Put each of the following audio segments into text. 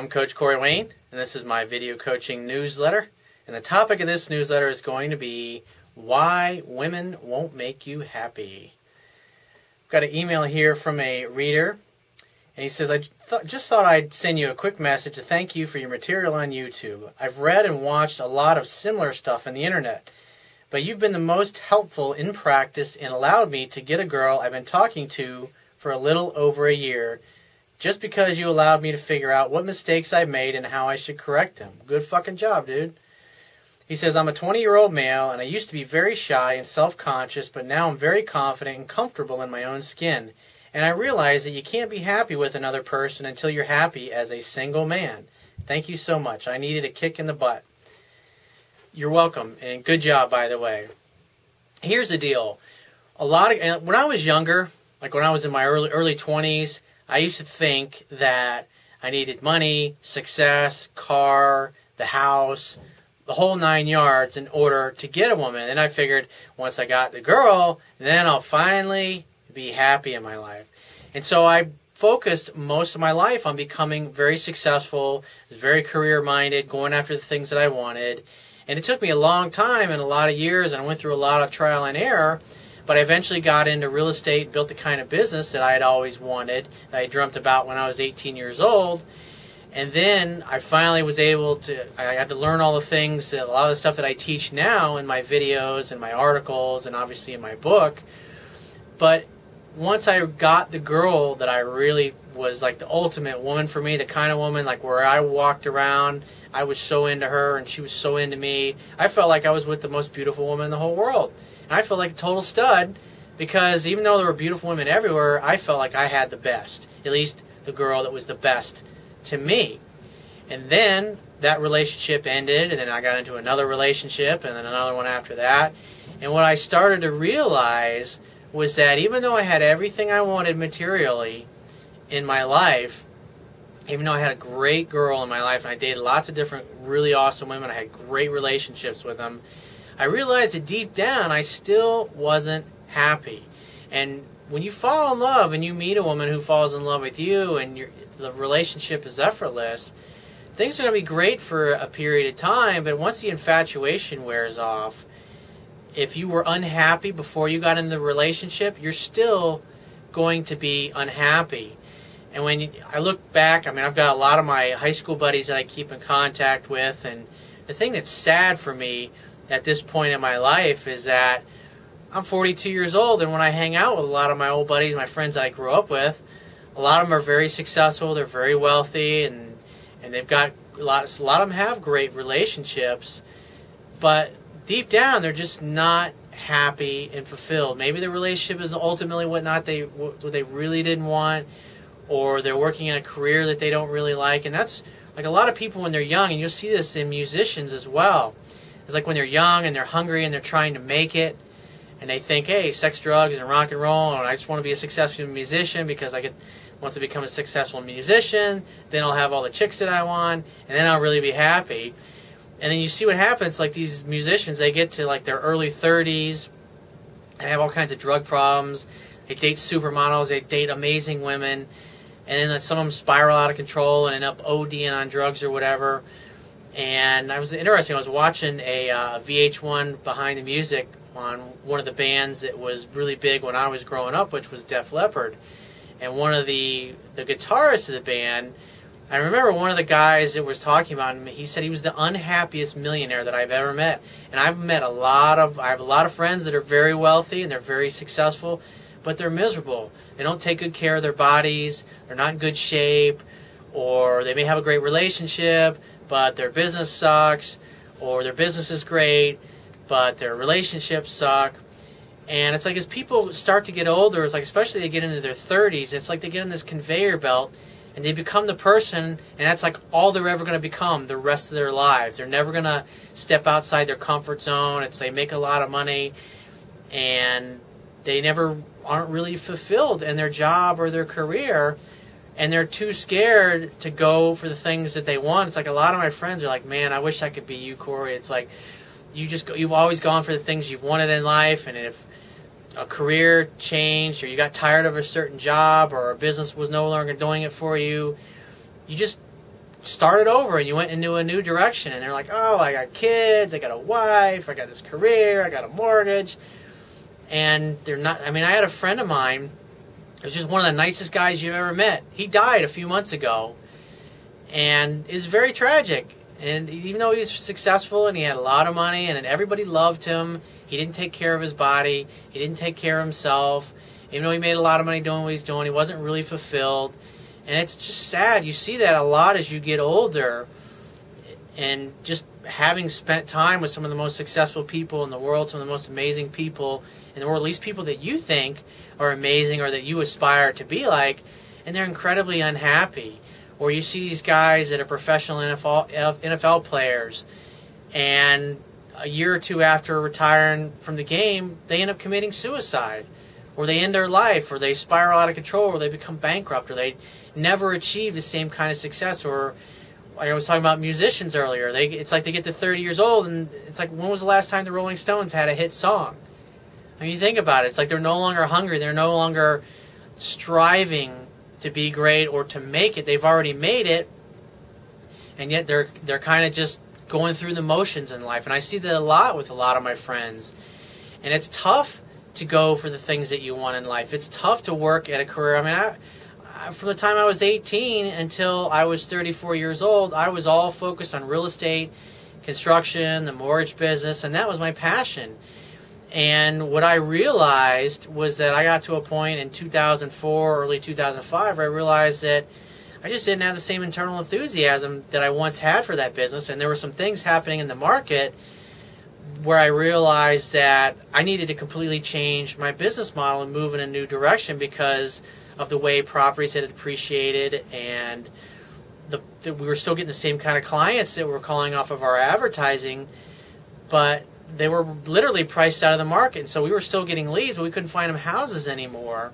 I'm Coach Corey Wayne, and this is my video coaching newsletter. And the topic of this newsletter is going to be why women won't make you happy. I've got an email here from a reader, and he says, I just thought I'd send you a quick message to thank you for your material on YouTube. I've read and watched a lot of similar stuff on the internet, but you've been the most helpful in practice and allowed me to get a girl I've been talking to for a little over a year, just because you allowed me to figure out what mistakes I've made and how I should correct them. Good fucking job, dude. He says, I'm a 20-year-old male, and I used to be very shy and self-conscious, but now I'm very confident and comfortable in my own skin. And I realize that you can't be happy with another person until you're happy as a single man. Thank you so much. I needed a kick in the butt. You're welcome, and good job, by the way. Here's the deal. When I was younger, like when I was in my early 20s, I used to think that I needed money, success, car, the house, the whole 9 yards in order to get a woman. And I figured once I got the girl, then I'll finally be happy in my life. And so I focused most of my life on becoming very successful, was very career-minded, going after the things that I wanted. And it took me a long time and a lot of years, and I went through a lot of trial and error. But I eventually got into real estate, built the kind of business that I had always wanted, that I dreamt about when I was 18 years old. And then I finally was able to, I had to learn all the things, a lot of the stuff that I teach now in my videos and my articles and obviously in my book. But once I got the girl that I really was like the ultimate woman for me, the kind of woman like where I walked around, I was so into her and she was so into me, I felt like I was with the most beautiful woman in the whole world. And I felt like a total stud because even though there were beautiful women everywhere, I felt like I had the best, at least the girl that was the best to me. And then that relationship ended, and then I got into another relationship and then another one after that. And what I started to realize was that even though I had everything I wanted materially in my life, even though I had a great girl in my life and I dated lots of different really awesome women, I had great relationships with them, I realized that deep down I still wasn't happy. And when you fall in love and you meet a woman who falls in love with you and the relationship is effortless, things are going to be great for a period of time, but once the infatuation wears off, if you were unhappy before you got into the relationship, you're still going to be unhappy. And when I look back, I mean, I've got a lot of my high school buddies that I keep in contact with, and the thing that's sad for me at this point in my life is that I'm 42 years old, and when I hang out with a lot of my old buddies, my friends that I grew up with, a lot of them are very successful, they're very wealthy, and they've got a lot of them have great relationships, but deep down they're just not happy and fulfilled. Maybe the relationship is ultimately what they really didn't want, or they're working in a career that they don't really like, and that's like a lot of people when they're young, and you'll see this in musicians as well. It's like when they're young and they're hungry and they're trying to make it, and they think, hey, sex, drugs, and rock and roll, and I just want to be a successful musician because once I become a successful musician, then I'll have all the chicks that I want, and then I'll really be happy. And then you see what happens, like these musicians, they get to like their early 30s and have all kinds of drug problems. They date supermodels, they date amazing women, and then some of them spiral out of control and end up ODing on drugs or whatever. And I was watching a VH1 Behind the Music on one of the bands that was really big when I was growing up, which was Def Leppard. And one of the guitarists of the band, I remember one of the guys that was talking about him, he said he was the unhappiest millionaire that I've ever met. And I have a lot of friends that are very wealthy and they're very successful, but they're miserable. They don't take good care of their bodies, they're not in good shape, or they may have a great relationship, but their business sucks, or their business is great, but their relationships suck. And it's like as people start to get older, it's like especially they get into their 30s, it's like they get in this conveyor belt and they become the person, and that's like all they're ever going to become the rest of their lives. They're never going to step outside their comfort zone. They make a lot of money and they never aren't really fulfilled in their job or their career. And they're too scared to go for the things that they want. It's like a lot of my friends are like, man, I wish I could be you, Corey. It's like you've always gone for the things you've wanted in life, and if a career changed or you got tired of a certain job or a business was no longer doing it for you, you just started over and you went into a new direction, and they're like, oh, I got kids, I got a wife, I got this career, I got a mortgage, and they're not. I mean, I had a friend of mine, it was just one of the nicest guys you ever met. He died a few months ago, and it was very tragic. And even though he was successful and he had a lot of money and everybody loved him, he didn't take care of his body, he didn't take care of himself. Even though he made a lot of money doing what he's doing, he wasn't really fulfilled. And it's just sad. You see that a lot as you get older. And just having spent time with some of the most successful people in the world, some of the most amazing people in the world, at least people that you think are amazing or that you aspire to be like, and they're incredibly unhappy. Or you see these guys that are professional NFL players, and a year or two after retiring from the game, they end up committing suicide, or they end their life, or they spiral out of control, or they become bankrupt, or they never achieve the same kind of success. Or like I was talking about musicians earlier, it's like they get to 30 years old, and it's like, when was the last time the Rolling Stones had a hit song? I mean, you think about it, it's like they're no longer hungry, they're no longer striving to be great or to make it. They've already made it, and yet they're kind of just going through the motions in life. And I see that a lot with a lot of my friends. And it's tough to go for the things that you want in life. It's tough to work at a career. I mean, from the time I was 18 until I was 34 years old, I was all focused on real estate, construction, the mortgage business, and that was my passion. And what I realized was that I got to a point in 2004, early 2005, where I realized that I just didn't have the same internal enthusiasm that I once had for that business. And there were some things happening in the market where I realized that I needed to completely change my business model and move in a new direction because of the way properties had appreciated, and we were still getting the same kind of clients that were calling off of our advertising, but they were literally priced out of the market. And so we were still getting leads, but we couldn't find them houses anymore.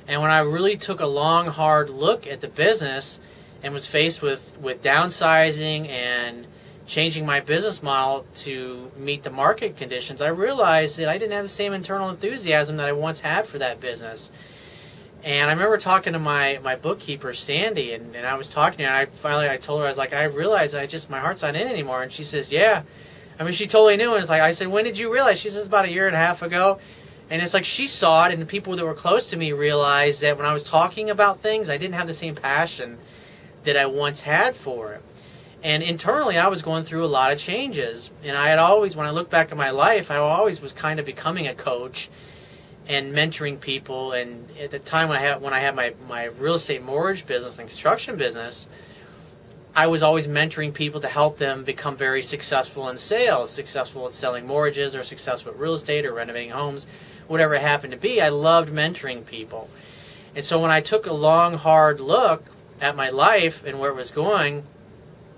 And when I really took a long, hard look at the business and was faced with downsizing and changing my business model to meet the market conditions, I realized that I didn't have the same internal enthusiasm that I once had for that business. And I remember talking to my bookkeeper, Sandy, and I was talking to her, and I told her, I was like, I realized my heart's not in anymore. And she says, yeah. I mean, she totally knew. And it's like, I said, when did you realize? She says, about a year and a half ago. And it's like she saw it, and the people that were close to me realized that when I was talking about things, I didn't have the same passion that I once had for it. And internally, I was going through a lot of changes. And I had always, when I look back at my life, I always was kind of becoming a coach and mentoring people. And at the time when I had my real estate mortgage business and construction business, I was always mentoring people to help them become very successful in sales, successful at selling mortgages, or successful at real estate or renovating homes, whatever it happened to be. I loved mentoring people. And so when I took a long, hard look at my life and where it was going,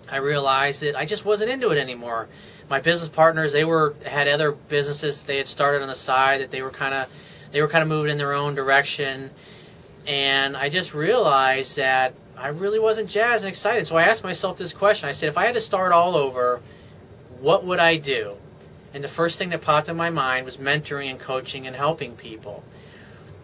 I realized that I just wasn't into it anymore. My business partners, they had other businesses they had started on the side that they were kind of moving in their own direction. And I just realized that I really wasn't jazzed and excited. So I asked myself this question. I said, if I had to start all over, what would I do? And the first thing that popped in my mind was mentoring and coaching and helping people.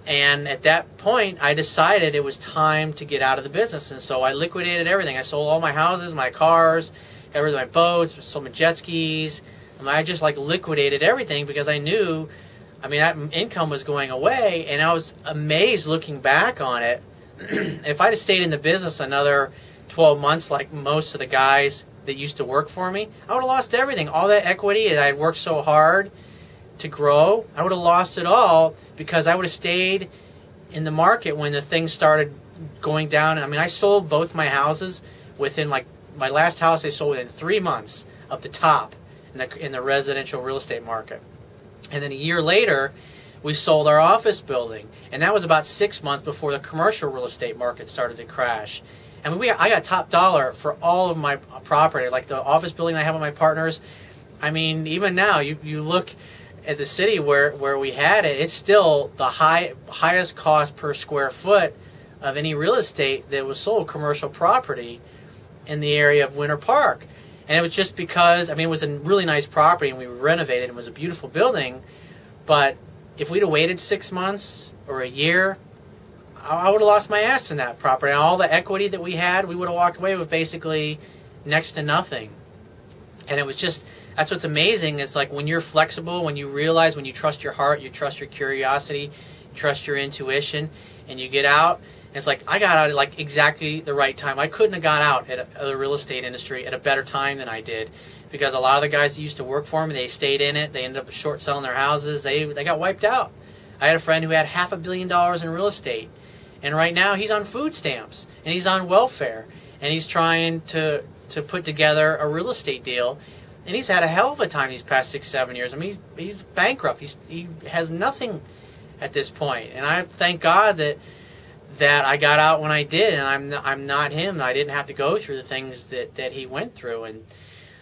And at that point, I decided it was time to get out of the business. And so I liquidated everything. I sold all my houses, my cars, got rid of my boats, sold my jet skis. And I just liquidated everything because I knew, that income was going away. And I was amazed looking back on it. If I'd have stayed in the business another 12 months like most of the guys that used to work for me, I would have lost everything. All that equity that I had worked so hard to grow, I would have lost it all because I would have stayed in the market when the things started going down. I sold both my houses within, my last house I sold within 3 months of the top in the residential real estate market. And then a year later, we sold our office building. And that was about 6 months before the commercial real estate market started to crash. And I got top dollar for all of my property, like the office building I have with my partners. Even now, you look at the city where we had it, it's still the highest cost per square foot of any real estate that was sold, commercial property, in the area of Winter Park. And it was just because, it was a really nice property, and we renovated, and it was a beautiful building. But if we'd have waited 6 months or a year, I would have lost my ass in that property. And all the equity that we had, we would have walked away with basically next to nothing. And it was just, that's what's amazing, is like when you're flexible, when you realize, when you trust your heart, you trust your curiosity, trust your intuition, and you get out. And it's like, I got out at like exactly the right time. I couldn't have got out at the real estate industry at a better time than I did, because a lot of the guys that used to work for me, they stayed in it. They ended up short selling their houses. They got wiped out. I had a friend who had $500 million in real estate, and right now he's on food stamps and he's on welfare, and he's trying to put together a real estate deal, and he's had a hell of a time these past 6-7 years. I mean, he's bankrupt. He has nothing at this point, and I thank God that I got out when I did, and I'm not him. I didn't have to go through the things that he went through. And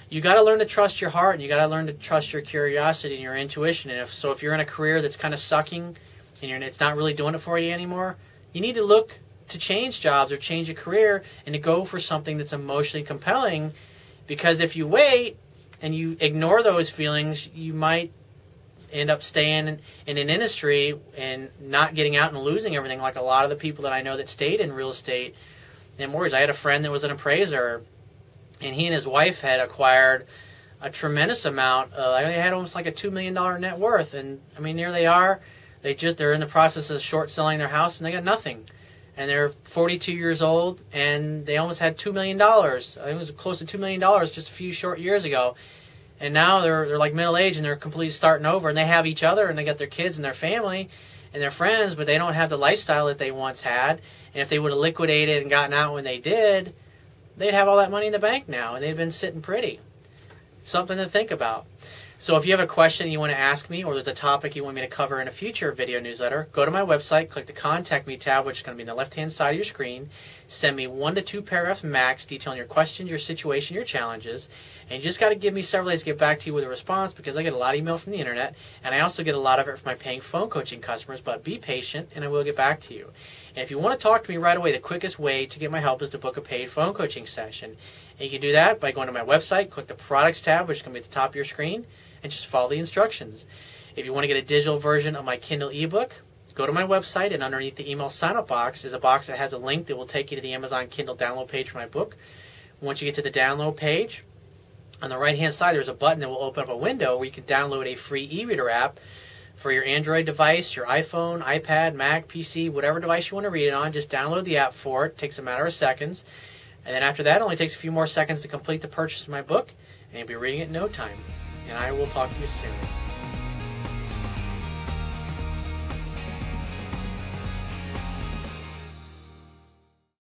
you got to learn to trust your heart, and you got to learn to trust your curiosity and your intuition. And if you're in a career that's kind of sucking and it's not really doing it for you anymore, you need to look to change jobs or change a career and to go for something that's emotionally compelling. Because if you wait and you ignore those feelings, you might end up staying in an industry and not getting out and losing everything, like a lot of the people that I know that stayed in real estate and mortgage. I had a friend that was an appraiser, and he and his wife had acquired a tremendous amount. They had almost like a $2 million net worth, and I mean, here they are. They're in the process of short selling their house, and they got nothing. And they're 42 years old, and they almost had $2 million. I think it was close to $2 million just a few short years ago. And now they're like middle aged, and they're completely starting over, and they have each other, and they got their kids and their family and their friends, but they don't have the lifestyle that they once had. And if they would have liquidated and gotten out when they did, they'd have all that money in the bank now, and they'd been sitting pretty. Something to think about. So if you have a question you want to ask me, or there's a topic you want me to cover in a future video newsletter, go to my website, click the Contact Me tab, which is going to be on the left-hand side of your screen. Send me 1 to 2 paragraphs max detailing your questions, your situation, your challenges. And you just got to give me several days to get back to you with a response, because I get a lot of email from the internet, and I also get a lot of it from my paying phone coaching customers. But be patient, and I will get back to you. And if you want to talk to me right away, the quickest way to get my help is to book a paid phone coaching session. And you can do that by going to my website, click the Products tab, which is going to be at the top of your screen, and just follow the instructions. If you want to get a digital version of my Kindle ebook, go to my website, and underneath the email sign-up box is a box that has a link that will take you to the Amazon Kindle download page for my book. Once you get to the download page, on the right-hand side there's a button that will open up a window where you can download a free e-reader app for your Android device, your iPhone, iPad, Mac, PC, whatever device you want to read it on. Just download the app for it. It takes a matter of seconds. And then after that, it only takes a few more seconds to complete the purchase of my book, and you'll be reading it in no time. And I will talk to you soon.